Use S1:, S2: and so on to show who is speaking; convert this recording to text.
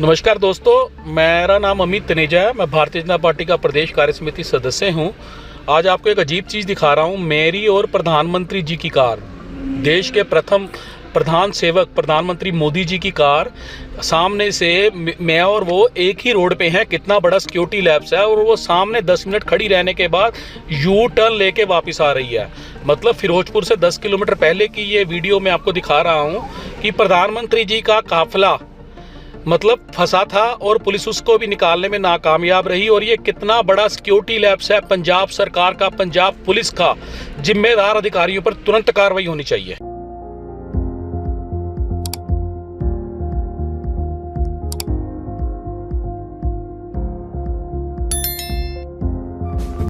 S1: नमस्कार दोस्तों, मेरा नाम अमित तनेजा है। मैं भारतीय जनता पार्टी का प्रदेश कार्य समिति सदस्य हूं। आज आपको एक अजीब चीज़ दिखा रहा हूं। मेरी और प्रधानमंत्री जी की कार, देश के प्रथम प्रधान सेवक प्रधानमंत्री मोदी जी की कार, सामने से मैं और वो एक ही रोड पे हैं। कितना बड़ा सिक्योरिटी लैब्स है, और वो सामने 10 मिनट खड़ी रहने के बाद यू टर्न लेके वापस आ रही है। मतलब फिरोजपुर से 10 किलोमीटर पहले की ये वीडियो मैं आपको दिखा रहा हूँ कि प्रधानमंत्री जी का काफिला मतलब फंसा था और पुलिस उसको भी निकालने में नाकामयाब रही। और ये कितना बड़ा सिक्योरिटी लैप्स है पंजाब सरकार का, पंजाब पुलिस का। जिम्मेदार अधिकारियों पर तुरंत कार्रवाई होनी चाहिए।